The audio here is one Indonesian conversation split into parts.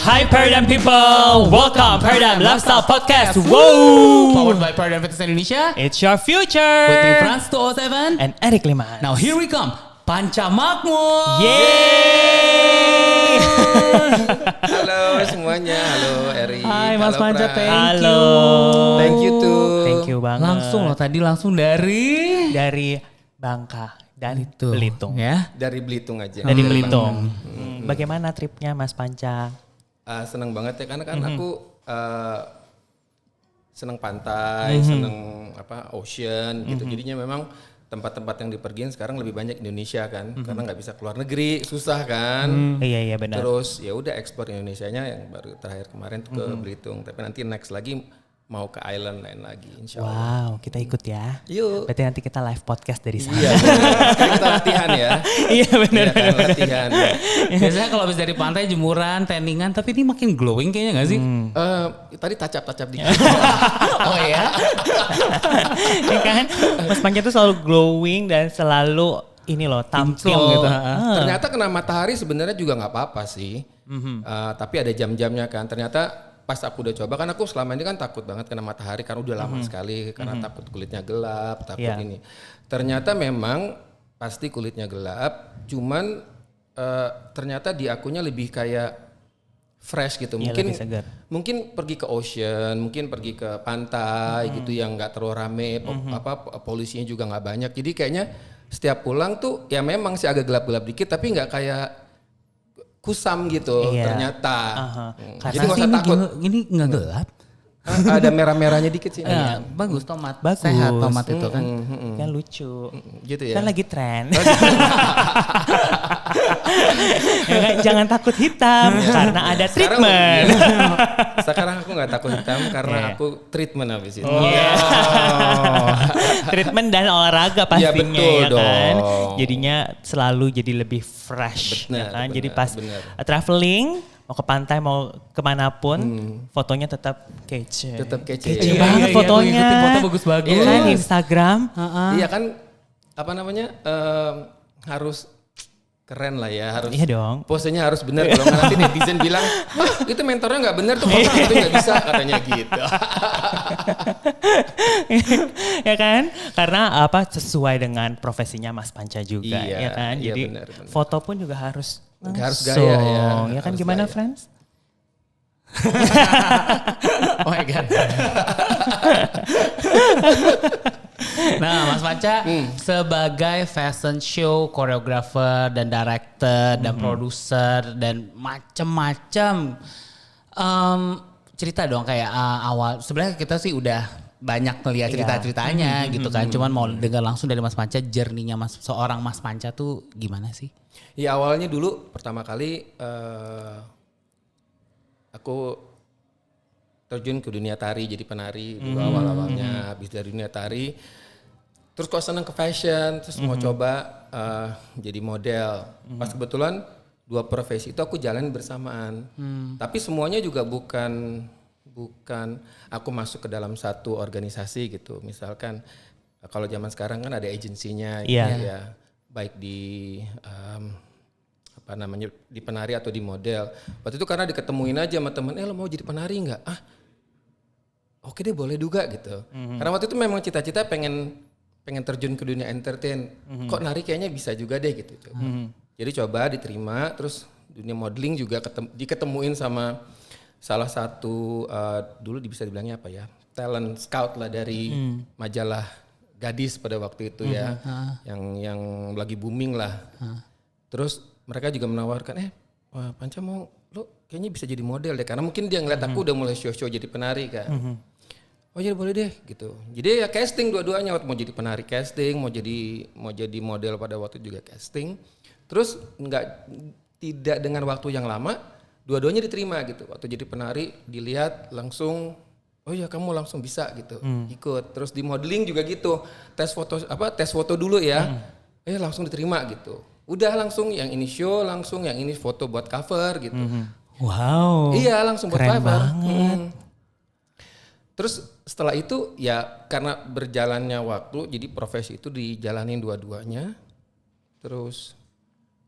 Hi Paradigm people, welcome Paradigm Lifestyle Podcast. Whoa! Powered by Paradigm Fitness Indonesia. It's your future. With me Franz 207 and Eric Liman. Now here we come, Panca Makmur. Yeay! Halo semuanya, halo Eri. Hai Mas halo, Panca, Pras. thank Halo. you. Thank you too. Thank you banget. Langsung dari Bangka dan itu, Belitung. ya. Dari Belitung aja. Dari Belitung. Bagaimana tripnya Mas Panca? Seneng banget ya karena kan aku seneng pantai, seneng ocean gitu. Jadinya memang tempat-tempat yang dipergiin sekarang lebih banyak Indonesia kan, karena nggak bisa keluar negeri, susah kan. Iya benar. Terus ya udah ekspor Indonesianya yang baru terakhir kemarin tuh ke Belitung, tapi nanti next lagi mau ke island lain lagi, insya Allah. Wow, kita ikut ya. Yuk. Berarti nanti kita live podcast dari sana. Iya, sekarang kita latihan ya. Iya benar. Iya kan, latihan. Biasanya kalau habis dari pantai jemuran, tanningan, tapi ini makin glowing kayaknya nggak sih? Tadi tacap dikit. Oh ya? Ya kan, Mas Panca tuh selalu glowing dan selalu ini loh tampil Kinclong gitu. Ternyata kena matahari sebenarnya juga nggak apa-apa sih. Tapi ada jam-jamnya kan. Ternyata pas aku udah coba kan aku selama ini kan takut banget kena matahari karena udah lama sekali karena takut kulitnya gelap, takut ini. Ternyata memang pasti kulitnya gelap, cuman ternyata di akunya lebih kayak fresh gitu. Iya, Mungkin lebih segar. mungkin pergi ke ocean, mungkin pergi ke pantai gitu yang nggak terlalu rame, polusinya juga nggak banyak. Jadi kayaknya setiap pulang tuh ya memang sih agak gelap-gelap dikit tapi nggak kayak kusam gitu ternyata. Karena jadi nggak usah takut. Ini nggak gelap. Ada merah-merahnya dikit sih. Ya, bagus tomat. Bagus. Sehat tomat itu kan. Kan lucu. Gitu ya. Kan lagi tren. Ya kan, jangan takut hitam karena ada treatment. Sekarang aku nggak takut hitam karena aku treatment habis itu. Treatment dan olahraga pastinya betul ya kan. dong. Jadinya selalu jadi lebih fresh ya kan. Jadi pas bener. traveling mau ke pantai mau kemanapun fotonya tetap kece. Tetap kece. Kece Iya, banget fotonya. Ngikutin foto bagus-bagus. Iya kan Instagram. Iya kan apa namanya harus keren lah ya, harus Iya dong. posenya harus benar. Kalau nggak nanti netizen bilang itu mentornya nggak benar tuh foto itu nggak bisa katanya gitu. Ya kan? Karena apa sesuai dengan profesinya Mas Panca juga Iya, ya kan. iya, Jadi benar. foto pun juga harus Harus gaya ya. Ya kan Harus gimana gaya. friends? Oh my god. Nah, Mas Panca sebagai fashion show choreographer dan director dan produser dan macem-macem, cerita dong kayak awal. Sebenarnya kita sih udah banyak melihat cerita-ceritanya gitu kan. Cuman mau dengar langsung dari Mas Panca, journey-nya seorang Mas Panca tuh gimana sih? Ya awalnya dulu pertama kali aku terjun ke dunia tari jadi penari dulu awal-awalnya. Habis dari dunia tari terus kok seneng ke fashion, terus mau coba jadi model. Pas kebetulan dua profesi itu aku jalan bersamaan. Tapi semuanya juga bukan aku masuk ke dalam satu organisasi gitu. Misalkan kalau zaman sekarang kan ada agensinya gitu ya. Baik di di penari atau di model. Waktu itu karena diketemuin aja sama temen, lo mau jadi penari nggak? Oke deh boleh juga gitu. Karena waktu itu memang cita-cita pengen terjun ke dunia entertain. Kok nari kayaknya bisa juga deh gitu. Jadi coba diterima, terus dunia modeling juga diketemuin sama salah satu dulu bisa dibilangnya apa ya, talent scout lah dari majalah Gadis pada waktu itu ya, yang lagi booming lah. Terus mereka juga menawarkan, Panca mau lo kayaknya bisa jadi model deh, karena mungkin dia ngeliat aku udah mulai show jadi penari kan. Oh jadi boleh deh gitu. Jadi ya casting dua-duanya, waktu mau jadi penari casting, mau jadi model pada waktu juga casting. Terus tidak dengan waktu yang lama, dua-duanya diterima gitu. Waktu jadi penari dilihat langsung, oh ya kamu langsung bisa gitu, ikut. Terus di modeling juga gitu, tes foto dulu ya, langsung diterima gitu. Udah langsung yang ini show, langsung yang ini foto buat cover gitu. Wow. Iya langsung buat keren cover. banget. Terus setelah itu ya karena berjalannya waktu, jadi profesi itu dijalanin dua-duanya. Terus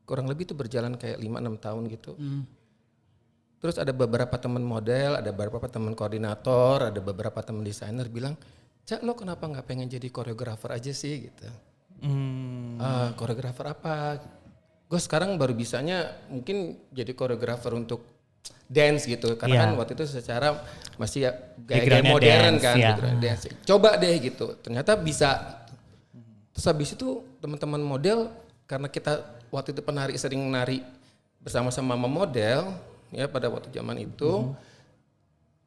kurang lebih itu berjalan kayak 5-6 tahun gitu. Terus ada beberapa teman model, ada beberapa teman koordinator, ada beberapa teman desainer bilang, Cak lo kenapa nggak pengen jadi koreografer aja sih gitu. Koreografer apa? Gue sekarang baru bisanya mungkin jadi koreografer untuk dance gitu. Karena kan waktu itu secara masih gaya modern dance, kan. ya. Dance. Coba deh gitu. Ternyata bisa. Terus habis itu teman-teman model, karena kita waktu itu penari sering nari bersama-sama model ya pada waktu zaman itu.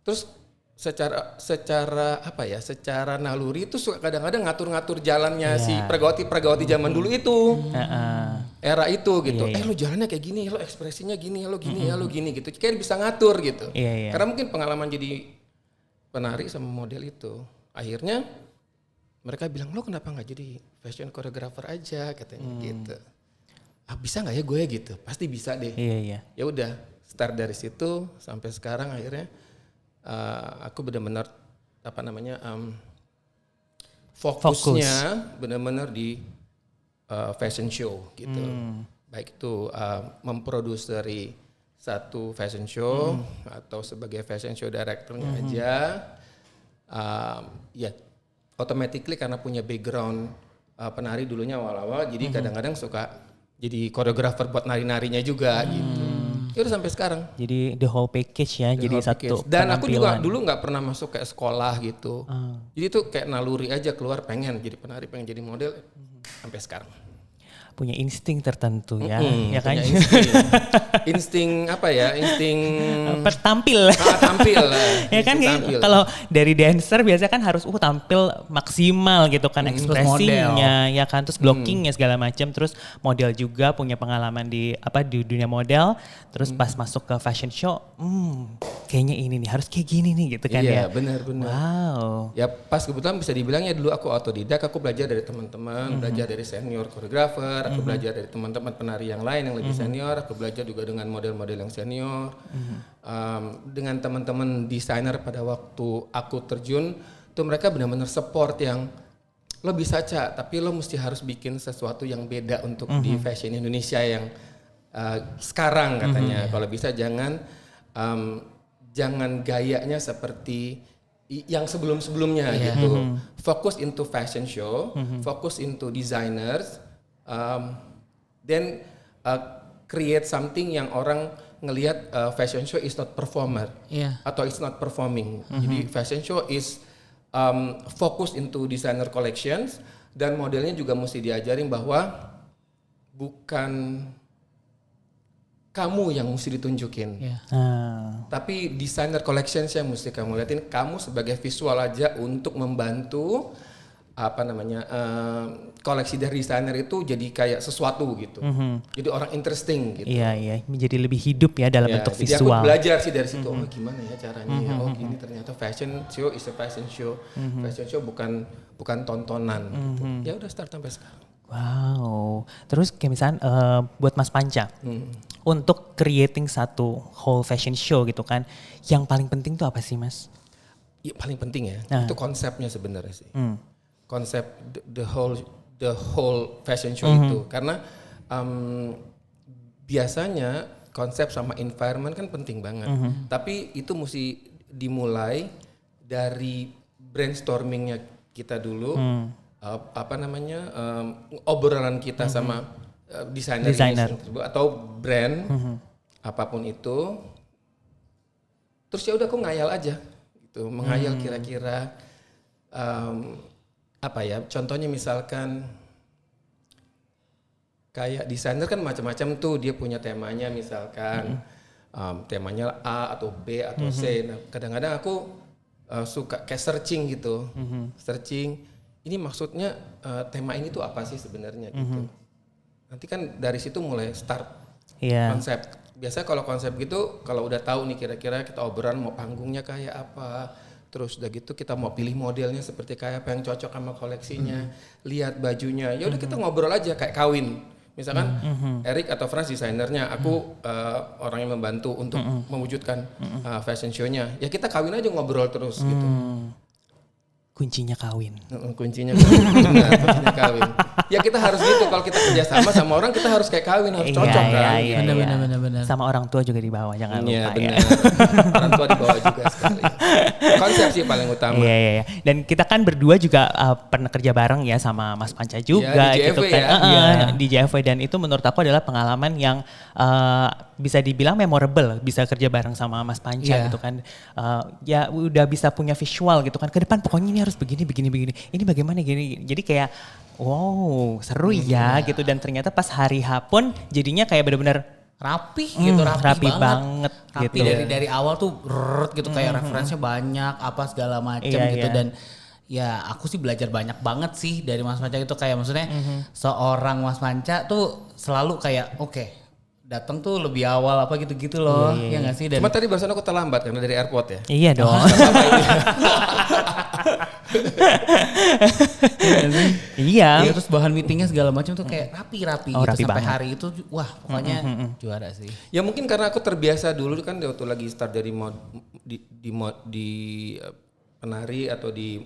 Terus secara apa ya, secara naluri itu suka kadang-kadang ngatur-ngatur jalannya si pergawati zaman dulu itu. Era itu gitu. Lo jalannya kayak gini, lo ekspresinya gini, lo gini ya, lo gini gitu. Kayak bisa ngatur gitu. Karena mungkin pengalaman jadi penari sama model itu. Akhirnya mereka bilang, lo kenapa nggak jadi fashion choreographer aja katanya gitu. Bisa nggak ya gue gitu? Pasti bisa deh. Ya udah, start dari situ sampai sekarang akhirnya aku benar-benar fokusnya benar-benar di fashion show gitu. Baik itu memproduseri satu fashion show atau sebagai fashion show directornya aja. Ya automatically karena punya background penari dulunya awal-awal, jadi kadang-kadang suka jadi koreografer buat nari-narinya juga gitu. Ya udah sampai sekarang. Jadi the whole package ya, jadi satu package. Dan aku juga penampilan. dulu nggak pernah masuk ke sekolah gitu. Jadi itu kayak naluri aja keluar pengen jadi penari, pengen jadi model sampai sekarang. Punya insting tertentu ya, ya kan? Insting apa ya? Insting tampil. Tampil. Ya kan kalau dari dancer biasanya kan harus tampil maksimal gitu kan, ekspresinya ya kan, terus blockingnya segala macam, terus model juga punya pengalaman di dunia model, terus pas masuk ke fashion show, kayaknya ini nih harus kayak gini nih gitu kan ya. Iya benar-benar. Wow. Ya pas kebetulan bisa dibilangnya dulu aku autodidak, aku belajar dari teman-teman, belajar dari senior koreografer, aku belajar dari teman-teman penari yang lain yang lebih senior, aku belajar juga dengan model-model yang senior, dengan teman-teman desainer pada waktu aku terjun, tuh mereka benar-benar support yang lo bisa Cak, tapi lo mesti harus bikin sesuatu yang beda untuk di fashion Indonesia yang sekarang katanya. Kalau bisa jangan gayanya seperti yang sebelum-sebelumnya gitu. Fokus into fashion show, fokus into designers, then create something yang orang ngelihat fashion show is not performer atau it's not performing. Jadi fashion show is fokus into designer collections, dan modelnya juga mesti diajarin bahwa bukan kamu yang mesti ditunjukin, tapi designer collections yang mesti kamu liatin. Kamu sebagai visual aja untuk membantu koleksi dari desainer itu jadi kayak sesuatu gitu. Jadi orang interesting gitu. Iya, menjadi lebih hidup ya dalam bentuk jadi visual. Aku belajar sih dari situ. Oh gimana ya caranya? Oh gini ternyata fashion show is a fashion show. Fashion show bukan tontonan. Gitu. Ya udah start sampai sekarang. Wow. Terus kayak misalnya buat Mas Panca, untuk creating satu whole fashion show gitu kan, yang paling penting tuh apa sih Mas? Ya, paling penting ya, itu konsepnya sebenarnya sih. Konsep the whole fashion show itu, karena biasanya konsep sama environment kan penting banget. Tapi itu mesti dimulai dari brainstormingnya kita dulu, obrolan kita sama desainer atau brand, apapun itu. Terus ya udah aku ngayal aja, gitu, menghayal kira-kira contohnya misalkan kayak desainer kan macam-macam tuh, dia punya temanya misalkan temanya A atau B atau C. Nah, kadang-kadang aku suka kayak searching gitu, searching ini maksudnya tema ini tuh apa sih sebenarnya gitu. Nanti kan dari situ mulai start konsep. Biasanya kalau konsep gitu, kalau udah tahu nih kira-kira kita obrolan mau panggungnya kayak apa, terus udah gitu kita mau pilih modelnya seperti kayak apa yang cocok sama koleksinya, lihat bajunya, ya udah kita ngobrol aja kayak kawin. Misalkan Eric atau Frans desainernya, aku orang yang membantu untuk mewujudkan fashion show-nya. Ya kita kawin aja ngobrol terus gitu. Kuncinya kawin. Kuncinya kawin. Benar, kuncinya kawin. Ya kita harus gitu, kalau kita kerja sama orang kita harus kayak kawin, harus cocok kan. Benar. Sama orang tua juga dibawa, jangan lupa ya. Orang tua dibawa juga sekali. Konsep sih paling utama. Iya. Dan kita kan berdua juga pernah kerja bareng ya sama Mas Panca juga di gitu JFW kan. Di JFW, dan itu menurut aku adalah pengalaman yang bisa dibilang memorable, bisa kerja bareng sama Mas Panca gitu kan. Ya udah bisa punya visual gitu kan. Ke depan pokoknya ini harus begini. Ini bagaimana gini. Jadi kayak wow, seru ya gitu, dan ternyata pas hari H pun jadinya kayak benar-benar rapi gitu, rapi banget gitu. Dari awal tuh gitu kayak referensinya banyak apa segala macam gitu. Dan ya aku sih belajar banyak banget sih dari Mas Panca itu, kayak maksudnya seorang Mas Panca tuh selalu kayak datang tuh lebih awal apa gitu-gitu loh. Ya nggak sih? Dan cuma tadi barusan aku terlambat karena dari airport ya. Iya dong. Iya. Terus bahan meetingnya segala macam tuh kayak rapi gitu rapi sampai banget. hari itu wah pokoknya juara sih. Ya mungkin karena aku terbiasa dulu kan waktu lagi start dari di penari atau di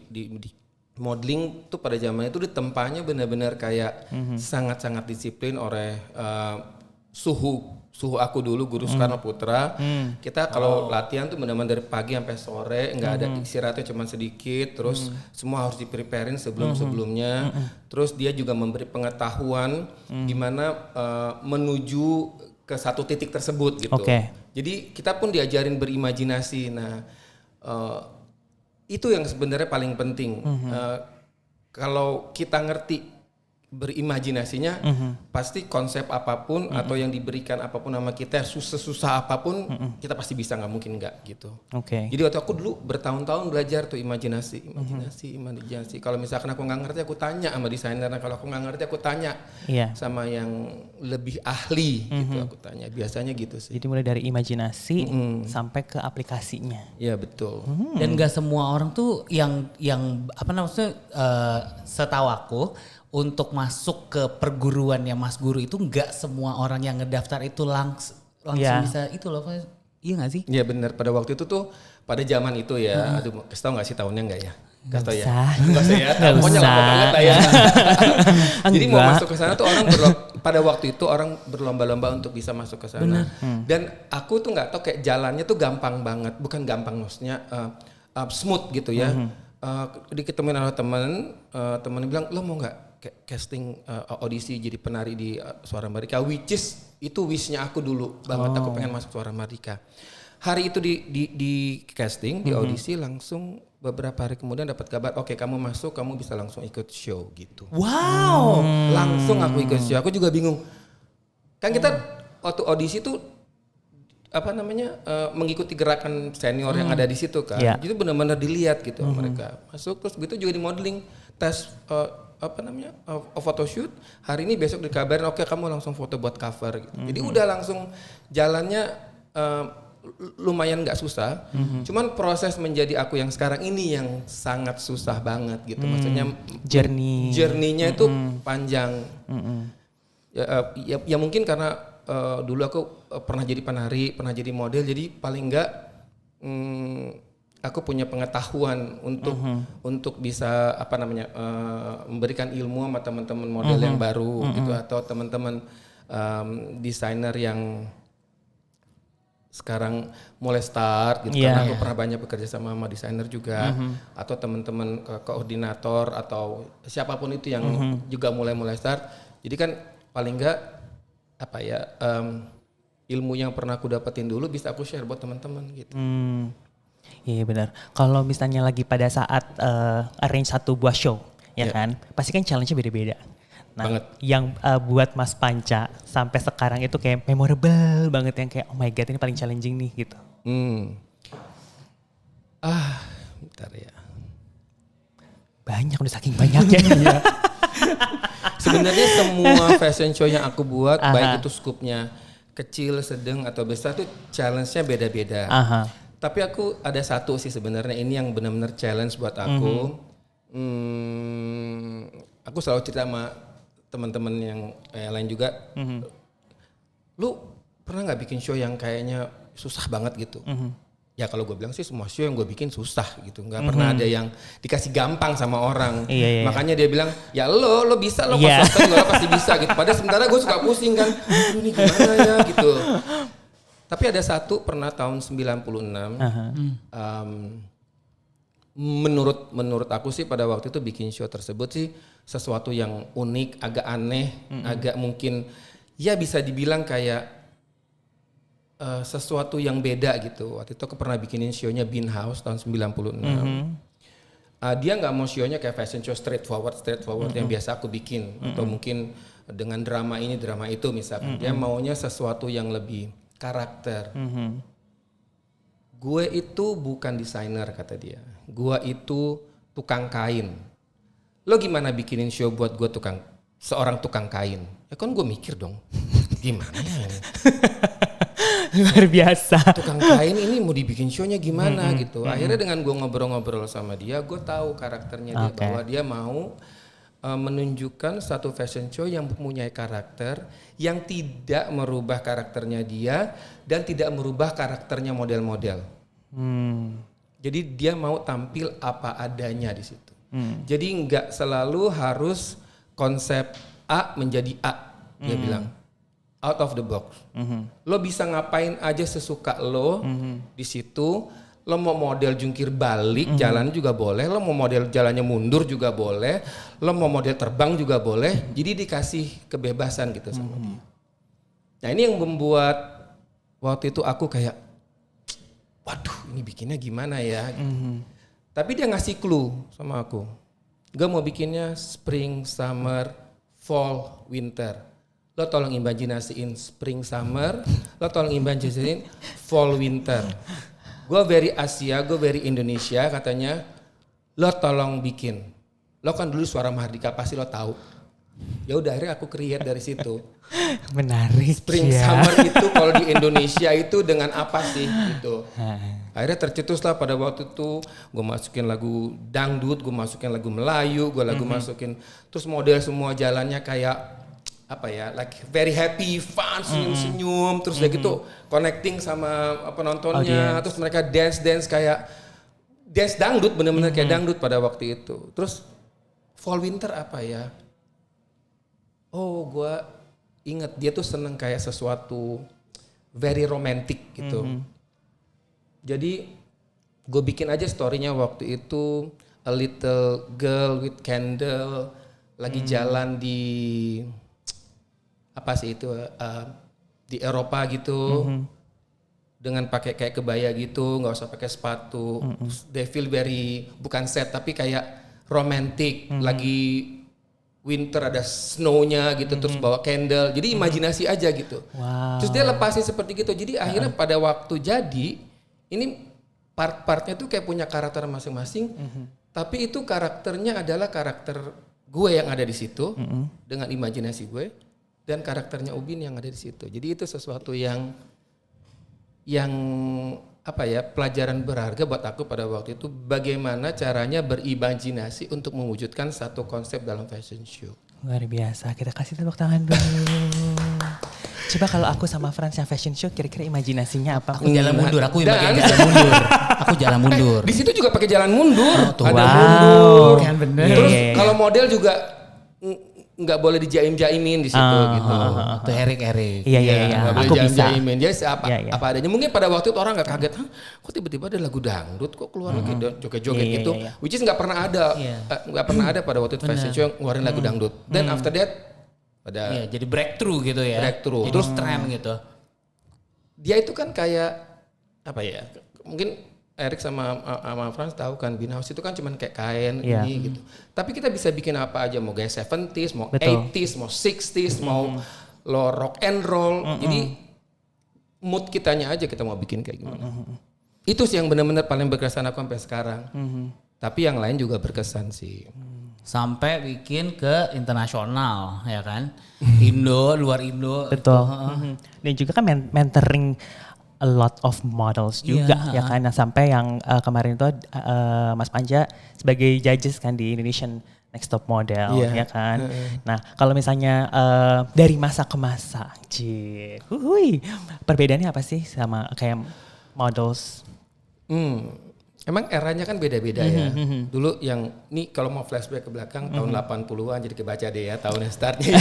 modeling tuh pada zamannya itu ditempanya benar-benar kayak sangat-sangat disiplin oleh suhu aku dulu, Guru Soekarno Putra. Kita kalau latihan tuh benar-benar dari pagi sampai sore, nggak ada istirahatnya cuma sedikit, terus semua harus dipreparein sebelumnya. Terus dia juga memberi pengetahuan gimana menuju ke satu titik tersebut gitu. Jadi kita pun diajarin berimajinasi. Nah, itu yang sebenarnya paling penting. Kalau kita ngerti berimajinasinya, pasti konsep apapun atau yang diberikan apapun sama kita, susah apapun kita pasti bisa, nggak mungkin nggak gitu. Jadi waktu aku dulu bertahun-tahun belajar tuh imajinasi. Kalau misalkan aku nggak ngerti aku tanya sama desainer, kalau aku nggak ngerti aku tanya sama yang lebih ahli gitu, aku tanya. Biasanya gitu sih. Jadi mulai dari imajinasi sampai ke aplikasinya. Iya betul. Dan nggak semua orang tuh yang apa namanya, setahu aku untuk masuk ke perguruan yang Mas Guru itu nggak semua orang yang ngedaftar itu langsung bisa itu loh. Iya nggak sih? Iya benar, pada waktu itu tuh pada zaman itu ya. Aduh, kasih tau nggak sih tahunnya nggak ya? Nggak usah. Nggak usah ya. Pokoknya lama banget lah ya. Jadi mau masuk ke sana tuh pada waktu itu orang berlomba-lomba untuk bisa masuk ke sana. Dan aku tuh nggak tahu kayak jalannya tuh gampang banget, bukan gampang maksudnya smooth gitu ya. Diketemuin sama temen bilang, lo mau nggak casting audisi jadi penari di Suara Merdeka, which is itu wishnya aku dulu banget. Aku pengen masuk Suara Merdeka. Hari itu di casting, di audisi, langsung beberapa hari kemudian dapat kabar, oke, kamu masuk, kamu bisa langsung ikut show gitu. Wow. Langsung aku ikut show. Aku juga bingung. Kan kita waktu audisi tuh mengikuti gerakan senior yang ada di situ kan. Itu benar-benar dilihat gitu mereka. Masuk, terus begitu juga di modeling, tes photoshoot. Hari ini besok dikabarin, oke, kamu langsung foto buat cover gitu. Jadi udah langsung jalannya lumayan nggak susah. Cuman proses menjadi aku yang sekarang ini yang sangat susah banget gitu. Maksudnya journey-nya itu panjang. Ya mungkin karena dulu aku pernah jadi penari, pernah jadi model, jadi paling nggak aku punya pengetahuan untuk bisa memberikan ilmu sama teman-teman model yang baru gitu, atau teman-teman desainer yang sekarang mulai start gitu. Karena aku pernah banyak bekerja sama desainer juga, atau teman-teman koordinator atau siapapun itu yang juga mulai start. Jadi kan paling nggak ilmu yang pernah aku dapetin dulu bisa aku share buat teman-teman gitu. Iya benar. Kalau misalnya lagi pada saat arrange satu buah show, ya kan, pasti kan challenge-nya beda-beda. Nah, banget. Yang buat Mas Panca sampai sekarang itu kayak memorable banget, yang kayak oh my god ini paling challenging nih gitu. Bentar ya. Banyak, udah saking banyaknya. Sebenarnya semua fashion show yang aku buat, baik itu skupnya kecil, sedang atau besar, tuh challenge-nya beda-beda. Tapi aku ada satu sih sebenarnya, ini yang benar-benar challenge buat aku. Aku selalu cerita sama teman-teman yang lain juga. Lu pernah nggak bikin show yang kayaknya susah banget gitu? Ya kalau gue bilang sih semua show yang gue bikin susah gitu, nggak pernah ada yang dikasih gampang sama orang. Makanya dia bilang ya lo bisa lo konsisten lo pasti bisa gitu. Padahal sementara gue suka pusing kan, aduh ini gimana ya gitu. Tapi ada satu pernah tahun 96, menurut aku sih pada waktu itu bikin show tersebut sih sesuatu yang unik, agak aneh, agak mungkin ya bisa dibilang kayak sesuatu yang beda gitu. Waktu itu aku pernah bikinin show-nya Bean House tahun 96. Dia nggak mau show-nya kayak fashion show straightforward yang biasa aku bikin. Atau mungkin dengan drama ini, drama itu misalkan. Dia maunya sesuatu yang lebih karakter. Gue itu bukan desainer kata dia. Gue itu tukang kain. Lo gimana bikinin show buat gue seorang tukang kain? Ya kan gue mikir dong. Gimana ya? Luar biasa. Tukang kain ini mau dibikin show-nya gimana gitu. Akhirnya dengan gue ngobrol-ngobrol sama dia, gue tahu karakternya dia bahwa dia mau menunjukkan satu fashion show yang mempunyai karakter yang tidak merubah karakternya dia dan tidak merubah karakternya model-model. Jadi dia mau tampil apa adanya di situ. Jadi nggak selalu harus konsep A menjadi A. Dia bilang out of the box. Lo bisa ngapain aja sesuka lo di situ. Lo mau model jungkir balik jalan juga boleh. Lo mau model jalannya mundur juga boleh. Lo mau model terbang juga boleh. Jadi dikasih kebebasan gitu sama dia. Nah ini yang membuat waktu itu aku kayak, waduh ini bikinnya gimana ya. Tapi dia ngasih clue sama aku. Gue mau bikinnya spring, summer, fall, winter. Lo tolong imajinasiin spring, summer. Lo tolong imajinasiin fall, winter. Gue very Asia, gue very Indonesia katanya. Lo tolong bikin. Lo kan dulu Suara Mahardika pasti lo tahu. Ya udah akhirnya aku create dari situ. Menarik. Spring summer itu kalau di Indonesia itu dengan apa sih gitu. Akhirnya tercetuslah pada waktu itu gue masukin lagu dangdut, gue masukin lagu Melayu, gue masukin terus model semua jalannya kayak apa ya, like very happy, fun, senyum-senyum, terus udah gitu connecting sama penontonnya, terus mereka dance kayak dance dangdut, bener-bener kayak dangdut pada waktu itu. Terus fall winter apa ya? Oh, gue inget dia tuh seneng kayak sesuatu very romantic gitu. Jadi gue bikin aja story-nya waktu itu a little girl with candle lagi jalan di apa sih itu di Eropa gitu dengan pakai kayak kebaya gitu, nggak usah pakai sepatu. They feel very bukan sad tapi kayak romantic, lagi winter ada snow-nya gitu, terus bawa candle. Jadi imajinasi aja gitu. Wow. Terus dia lepasin seperti gitu. Jadi akhirnya pada waktu jadi ini part-partnya tuh kayak punya karakter masing-masing. Tapi itu karakternya adalah karakter gue yang ada di situ dengan imajinasi gue. Dan karakternya Ubin yang ada di situ. Jadi itu sesuatu yang apa ya, pelajaran berharga buat aku pada waktu itu. Bagaimana caranya berimajinasi untuk mewujudkan satu konsep dalam fashion show. Luar biasa, kita kasih tepuk tangan dulu. Coba kalau aku sama Frans yang fashion show, kira-kira imajinasinya apa? Aku jalan mundur, aku bagian jalan mundur. Aku jalan mundur. Di situ juga pakai jalan mundur. Ada wow. mundur. Kan bener. Terus kalau model juga nggak boleh dijaim-jaimin di situ gitu. Itu Erik. Iya. Nggak boleh Aku bisa. jaim-jaimin. Dia apa adanya. Mungkin pada waktu itu orang nggak kaget, kok tiba-tiba ada lagu dangdut, kok keluar lagi joget-joget gitu. Which is nggak pernah ada, nggak pernah ada pada waktu itu fashion show yang ngeluarin lagu dangdut. Then after that ada jadi breakthrough gitu ya. Breakthrough. Jadi Terus tren gitu. Dia itu kan kayak apa ya? Mungkin Erik sama Frans tahu kan Bean House itu kan cuman kayak kain ini gitu. Tapi kita bisa bikin apa aja, mau gaya 70s, mau 80s, mau 60s, mau lo rock and roll. Jadi mood kitanya aja kita mau bikin kayak gimana. Itu sih yang benar-benar paling berkesan aku sampai sekarang. Tapi yang lain juga berkesan sih. Sampai bikin ke internasional ya kan. Indo, luar Indo. Betul. Dan juga kan mentoring a lot of models juga ya kan. Nah, sampai yang kemarin itu Mas Panja sebagai judges kan di Indonesian Next Top Model ya kan. Nah kalau misalnya dari masa ke masa, perbedaannya apa sih sama kayak models Emang eranya kan beda-beda ya. Dulu yang ini kalau mau flashback ke belakang tahun 80-an jadi kebaca deh ya tahunnya startnya.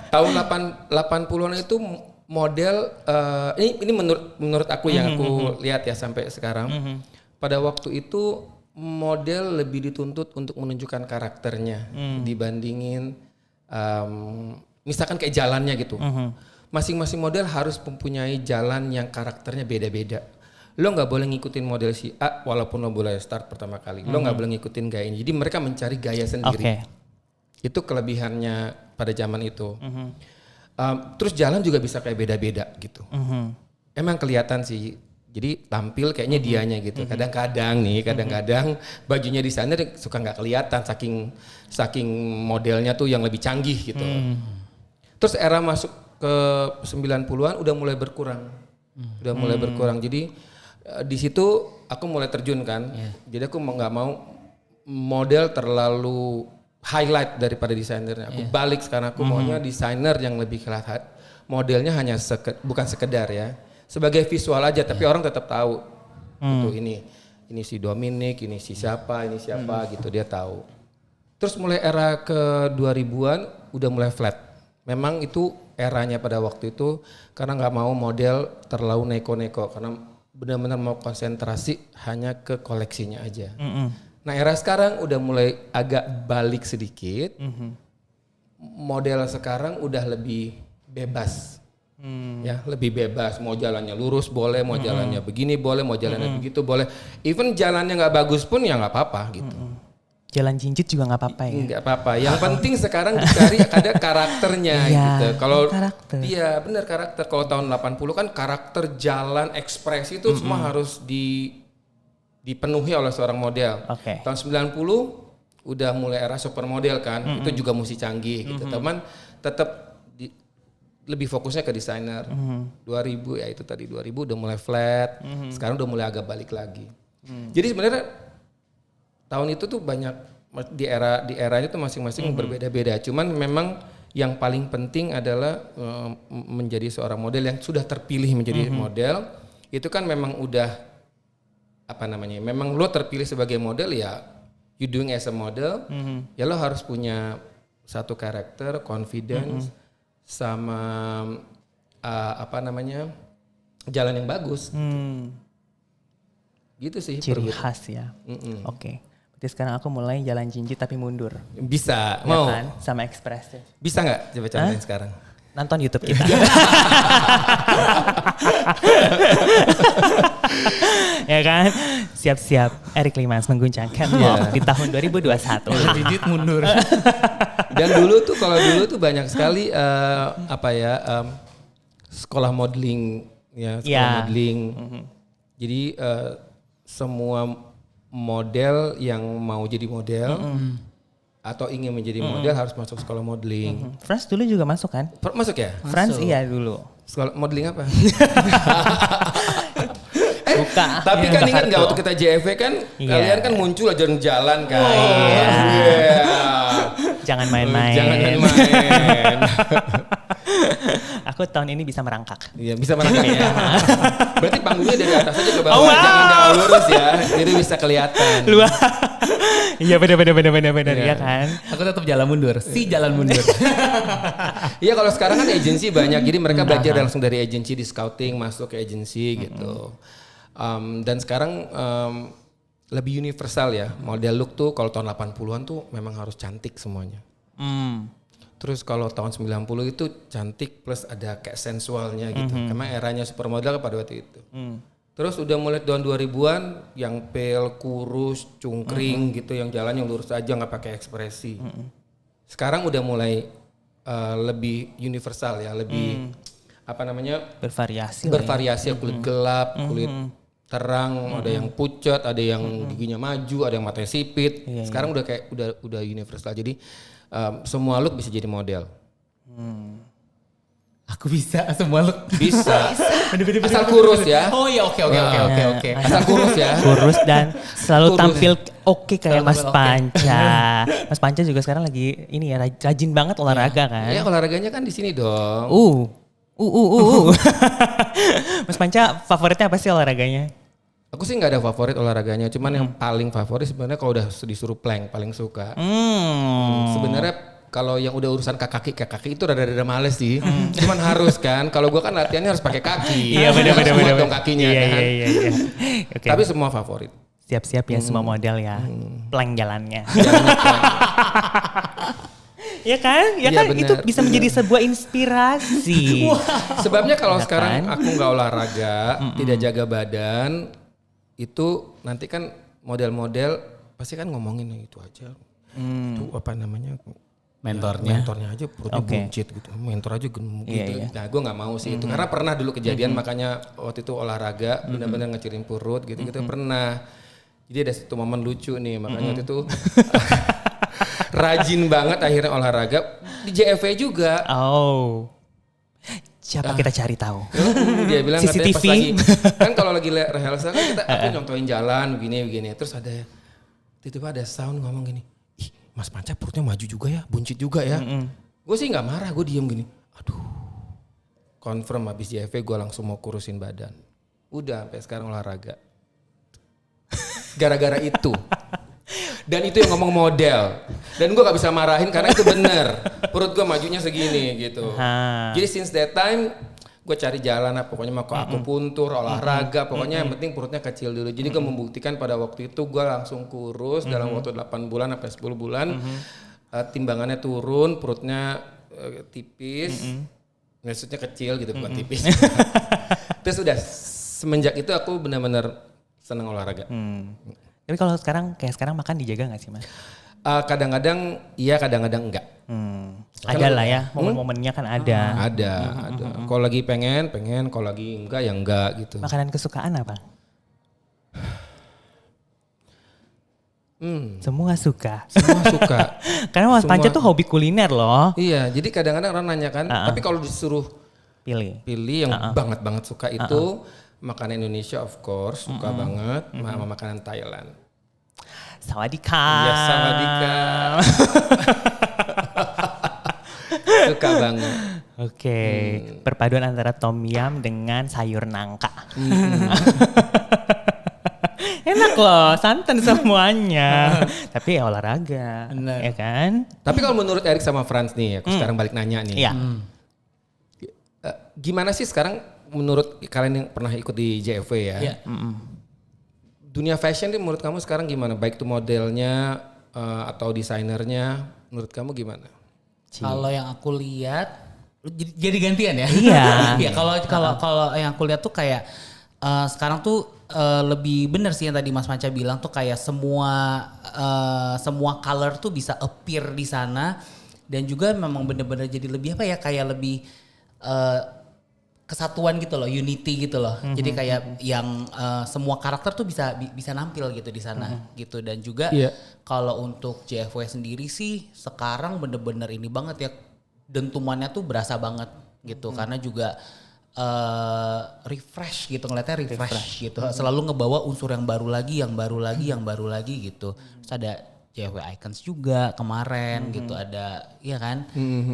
Tahun 80-an itu model ini menurut aku yang aku lihat ya sampai sekarang. Pada waktu itu model lebih dituntut untuk menunjukkan karakternya dibandingin misalkan kayak jalannya gitu. Masing-masing model harus mempunyai jalan yang karakternya beda-beda. Lo nggak boleh ngikutin model si A walaupun lo boleh start pertama kali. Lo nggak boleh ngikutin gaya ini. Jadi mereka mencari gaya sendiri. Itu kelebihannya pada zaman itu. Terus jalan juga bisa kayak beda-beda gitu. Emang kelihatan sih. Jadi tampil kayaknya dianya gitu. Kadang-kadang bajunya desainer suka nggak kelihatan saking modelnya tuh yang lebih canggih gitu. Terus era masuk ke 90-an udah mulai berkurang. Jadi di situ aku mulai terjun kan. Jadi aku nggak mau model terlalu highlight daripada desainernya. Aku balik sekarang aku maunya desainer yang lebih kelihatan. Modelnya hanya bukan sekedar ya. Sebagai visual aja tapi orang tetap tahu. Gitu, ini si Dominic, ini si siapa gitu dia tahu. Terus mulai era ke 2000-an udah mulai flat. Memang itu eranya pada waktu itu karena nggak mau model terlalu neko-neko karena benar-benar mau konsentrasi hanya ke koleksinya aja. Nah era sekarang udah mulai agak balik sedikit. Model sekarang udah lebih bebas, ya lebih bebas. Mau jalannya lurus boleh, mau jalannya begini boleh, mau jalannya begitu boleh. Even jalannya nggak bagus pun ya nggak apa-apa gitu. Jalan jinjit juga nggak apa-apa ya? Nggak apa-apa. Yang penting sekarang dicari ada karakternya gitu. Kalau iya benar karakter. Kalau tahun 80 kan karakter jalan ekspresi itu semua harus dipenuhi oleh seorang model. Tahun 90 udah mulai era supermodel kan. Itu juga mesti canggih gitu. Teman tetap lebih fokusnya ke desainer. 2000 ya itu tadi 2000 udah mulai flat. Sekarang udah mulai agak balik lagi. Jadi sebenarnya tahun itu tuh banyak di eranya tuh masing-masing berbeda-beda. Cuman memang yang paling penting adalah menjadi seorang model yang sudah terpilih menjadi model. Itu kan memang udah memang lo terpilih sebagai model ya you doing as a model. Ya lo harus punya satu karakter, confidence sama jalan yang bagus. Gitu sih. Ciri khas ya. Oke. Berarti sekarang aku mulai jalan jinjit tapi mundur. Bisa, ya mau kan? Sama ekspresif. Bisa nggak coba contohin sekarang? Nonton YouTube kita. Ya kan? Siap-siap Eric Limas mengguncangkan di tahun 2021. Jinjit mundur. Dan dulu tuh banyak sekali sekolah modeling ya, modeling. Jadi semua model yang mau jadi model atau ingin menjadi model harus masuk sekolah modeling. Frans dulu juga masuk kan? Masuk ya? Frans iya dulu. Sekolah modeling apa? Buka. Tapi kan ingat nggak waktu kita JFW kan kalian kan muncul aja jalan kan? Jangan main-main. Jangan main-main. Aku tahun ini bisa merangkak. Iya bisa merangkak ya. Berarti panggungnya dari atas aja ke bawah, jangan lurus ya. Jadi bisa kelihatan. Luar. Iya benar ya kan. Aku tetap jalan mundur. Jalan mundur. Iya kalau sekarang kan agensi banyak, jadi mereka belajar langsung dari agensi di scouting masuk ke agensi gitu. Dan sekarang lebih universal ya. Model look tuh kalau tahun 80-an tuh memang harus cantik semuanya. Terus kalau tahun 90 itu cantik plus ada kayak sensualnya gitu. Karena eranya supermodel pada waktu itu. Terus udah mulai tahun 2000-an yang pale, kurus, cungkring gitu, yang jalan yang lurus aja nggak pakai ekspresi. Sekarang udah mulai lebih universal ya, lebih bervariasi kulit gelap, kulit terang, ada yang pucat, ada yang giginya maju, ada yang matanya sipit. Sekarang udah kayak udah universal. Jadi semua look bisa jadi model. Aku bisa semua look. Bisa. Asal kurus ya. Oh iya oke. Asal kurus ya. Kurus dan selalu tampil oke kayak Mas Panca. Mas Panca juga sekarang lagi ini ya rajin banget olahraga kan. Iya olahraganya kan di sini dong. Mas Panca favoritnya apa sih olahraganya? Aku sih nggak ada favorit olahraganya, cuman yang paling favorit sebenarnya kalau udah disuruh plank paling suka. Sebenarnya kalau yang udah urusan kaki itu rada-rada males sih. Cuman harus kan, kalau gua kan latihannya harus pakai kaki. Iya benar. Dong kakinya kan. Iya. Okay. Tapi semua favorit. Siap-siap ya semua model ya, plank jalannya. Ya kan? Ya kan itu bisa menjadi sebuah inspirasi. Sebabnya kalau Ya sekarang kan? aku nggak olahraga, tidak jaga badan, itu nanti kan model-model pasti kan ngomongin itu aja. Itu apa namanya? Mentornya. Mentornya aja perutnya buncit gitu. Mentor aja gemuk gitu. Iya. Nah gue nggak mau sih itu. Karena pernah dulu kejadian makanya waktu itu olahraga benar-benar ngecirin perut gitu-gitu pernah. Jadi ada satu momen lucu nih makanya waktu itu rajin banget akhirnya olahraga di JFW juga. Oh. Siapa kita cari tahu? Dia bilang CCTV. katanya pas lagi kan kalau lagi rehearsal kan aku nyontoin jalan begini terus ada tiba-tiba ada sound ngomong gini, ih Mas Panca perutnya maju juga ya, buncit juga ya. Gue sih nggak marah, gue diem gini, aduh confirm habis JFW gue langsung mau kurusin badan. Udah sampai sekarang olahraga gara-gara itu. Dan itu yang ngomong model. Dan gue gak bisa marahin karena itu bener. Perut gue majunya segini gitu. Jadi since that time gue cari jalan lah. Pokoknya mau ke akupuntur, olahraga. Pokoknya yang penting perutnya kecil dulu. Jadi gue membuktikan pada waktu itu gue langsung kurus dalam waktu 8 bulan sampai 10 bulan. Timbangannya turun, perutnya tipis. Maksudnya kecil gitu, bukan tipis. Terus udah semenjak itu aku benar-benar senang olahraga. Tapi kalau sekarang makan dijaga gak sih Mas? Kadang-kadang iya, kadang-kadang enggak. Ada lah ya, momen-momennya kan ada. Ada. Kalau lagi pengen, kalau lagi enggak ya enggak gitu. Makanan kesukaan apa? Semua suka. Semua suka. Karena Mas Panca tuh hobi kuliner loh. Iya, jadi kadang-kadang orang nanya kan, tapi kalau disuruh Pilih yang banget suka itu makanan Indonesia of course, suka banget, sama makanan Thailand. Sawadika. Ya sawadika. Suka banget. Oke, perpaduan antara tom yum dengan sayur nangka. Enak loh, santan semuanya. Tapi ya olahraga, ya kan? Tapi kalau menurut Erik sama Franz nih, aku sekarang balik nanya nih. Iya. Gimana sih sekarang menurut kalian yang pernah ikut di JFW ya? Iya. Dunia fashion nih menurut kamu sekarang gimana? Baik itu modelnya atau desainernya, menurut kamu gimana? Kalau yang aku lihat, jadi gantian ya? Iya. Iya, kalau yang aku lihat tuh kayak sekarang tuh lebih bener sih yang tadi Mas Panca bilang tuh kayak semua color tuh bisa appear di sana dan juga memang bener-bener jadi lebih apa ya, kayak lebih kesatuan gitu loh, unity gitu loh. Jadi kayak yang semua karakter tuh bisa nampil gitu di sana gitu. Dan juga kalau untuk JFW sendiri sih sekarang bener-bener ini banget ya, dentumannya tuh berasa banget gitu. Karena juga refresh gitu, ngeliatnya refresh gitu. Selalu ngebawa unsur yang baru lagi gitu. Terus ada JFW Icons juga kemarin gitu, ada iya kan?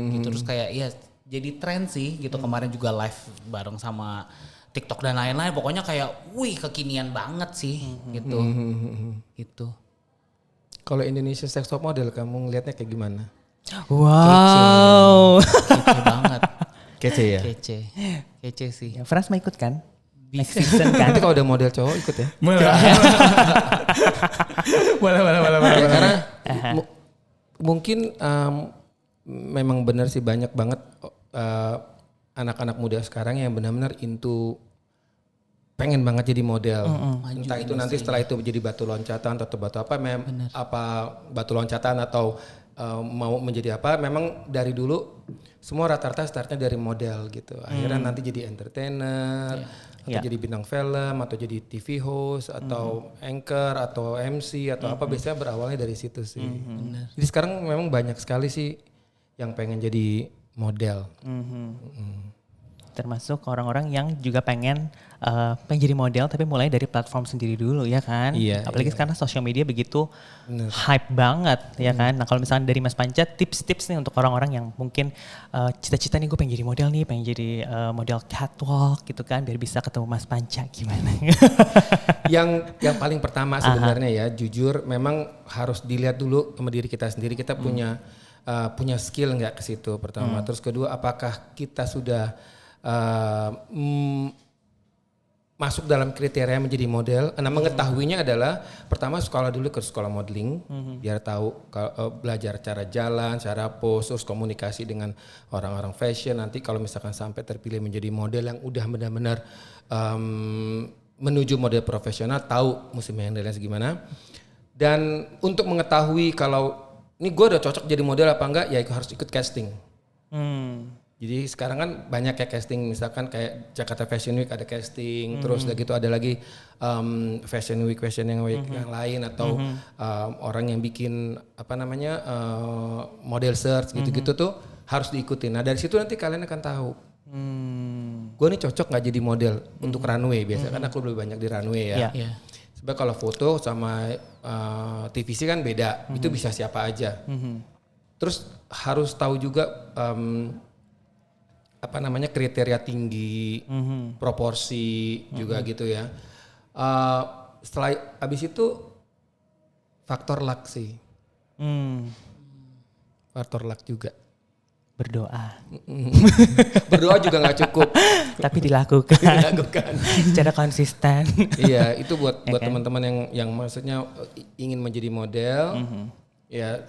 Gitu, terus kayak iya jadi tren sih gitu. Kemarin juga live bareng sama TikTok dan lain-lain. Pokoknya kayak wih kekinian banget sih gitu. Gitu. Kalau Indonesia Sex Top Model kamu ngelihatnya kayak gimana? Wow. Kece banget. Kece ya? Kece sih. Ya, Frans mau ikut kan? Next season kan? Nanti kalau ada model cowok ikut ya? Boleh. Ya, karena mungkin memang benar sih banyak banget anak-anak muda sekarang yang benar-benar pengen banget jadi model. Entah itu nanti setelah itu jadi batu loncatan atau batu apa, batu loncatan atau mau menjadi apa, memang dari dulu semua rata-rata startnya dari model gitu. Akhirnya nanti jadi entertainer, atau jadi bintang film, atau jadi TV host, atau anchor, atau MC, atau apa, biasanya berawalnya dari situ sih. Jadi sekarang memang banyak sekali sih yang pengen jadi model. termasuk orang-orang yang juga pengen jadi model tapi mulai dari platform sendiri dulu ya kan. Apalagi sekarang sosial media begitu hype banget ya kan. Nah kalau misalnya dari Mas Panca tips-tips nih untuk orang-orang yang mungkin cita-cita nih gue pengen jadi model nih, pengen jadi model catwalk gitu kan biar bisa ketemu Mas Panca gimana? yang paling pertama sebenarnya ya jujur memang harus dilihat dulu sama diri kita sendiri, kita punya skill nggak ke situ pertama. Terus kedua apakah kita sudah masuk dalam kriteria menjadi model. Nah mengetahuinya adalah pertama sekolah dulu ke sekolah modeling biar tahu belajar cara jalan, cara pose, terus komunikasi dengan orang-orang fashion. Nanti kalau misalkan sampai terpilih menjadi model yang udah benar-benar menuju model profesional, tahu mesti handle-nya gimana. Dan untuk mengetahui kalau ini gue udah cocok jadi model apa enggak, ya harus ikut casting. Jadi sekarang kan banyak ya casting, misalkan kayak Jakarta Fashion Week ada casting, terus udah gitu ada lagi Fashion Week yang lain atau orang yang bikin model search gitu-gitu tuh harus diikutin. Nah dari situ nanti kalian akan tahu. Gue nih cocok nggak jadi model untuk runway biasa, karena aku lebih banyak di runway ya. Sebab kalau foto sama TVC kan beda, itu bisa siapa aja. Terus harus tahu juga kriteria tinggi, proporsi juga gitu ya. Setelah abis itu faktor luck sih. Faktor luck juga. Berdoa. Berdoa juga nggak cukup. Tapi dilakukan. Secara konsisten. Iya, itu buat teman-teman yang maksudnya ingin menjadi model. Ya,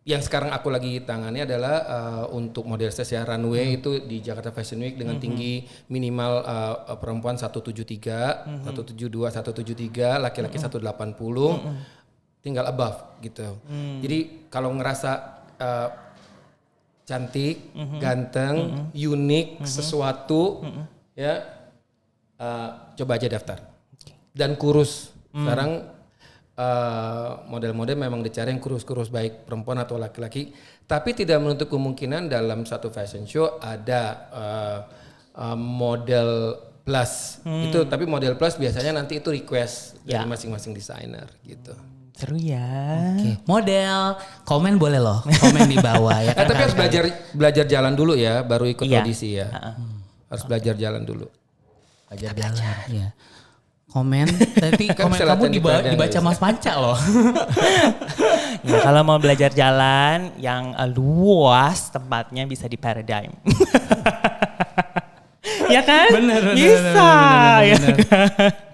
yang sekarang aku lagi tangani adalah untuk model stage ya runway itu di Jakarta Fashion Week dengan tinggi minimal perempuan 173, 172, 173, laki-laki 180, tinggal above gitu. Jadi kalau ngerasa cantik, ganteng, unik, sesuatu, ya coba aja daftar. Dan kurus. Sekarang model-model memang dicari yang kurus-kurus baik perempuan atau laki-laki. Tapi tidak menutup kemungkinan dalam satu fashion show ada model plus. Itu tapi model plus biasanya nanti itu request dari masing-masing desainer gitu. Seru ya. Model, komen boleh loh, komen di bawah ya. Tapi harus belajar jalan dulu ya, baru ikut audisi ya. Harus belajar jalan dulu. Belajar jalan. Ya. Komen, tapi komen kamu dibaca Mas Panca loh. Ya, kalau mau belajar jalan yang luas tempatnya bisa di Paradigm. Ya kan? Bener, bisa. Bener.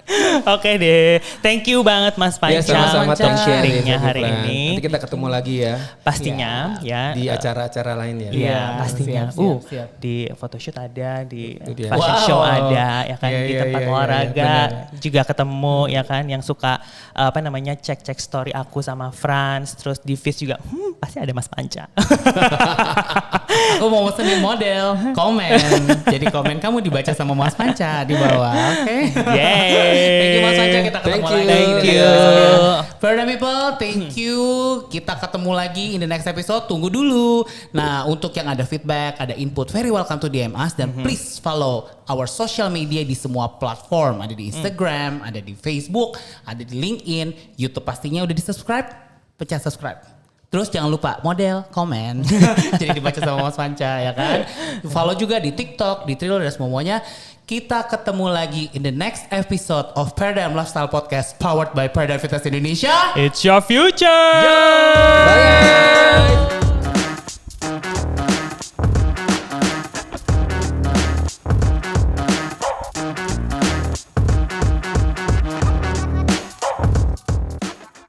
Oke deh, thank you banget Mas Panca. Ya sama-sama sharingnya hari ini. Nanti kita ketemu lagi ya. Pastinya ya. Di acara-acara lain ya. Iya pastinya. Siap. Di photoshoot ada, di fashion show ada, ya kan. Di tempat olahraga juga ketemu ya kan. Yang suka cek story aku sama Franz, terus di Viz juga. Pasti ada Mas Panca. Aku mau pesenin model, komen. Jadi komen kamu dibaca sama Mas Panca di bawah. Oke. Yeay. Thank you Mas Panca, kita ketemu lagi. Thank you. Paradigm people, thank you. Kita ketemu lagi in the next episode. Tunggu dulu. Nah, untuk yang ada feedback, ada input, very welcome to DM us. Dan please follow our social media di semua platform. Ada di Instagram, ada di Facebook, ada di LinkedIn, YouTube pastinya udah di subscribe. Pencet subscribe. Terus jangan lupa model, komen. Jadi dibaca sama Mas Panca ya kan. Follow juga di TikTok, di Trilo dan semuanya. Kita ketemu lagi in the next episode of Paradigm Lifestyle Podcast powered by Paradigm Fitness Indonesia. It's your future. Bye.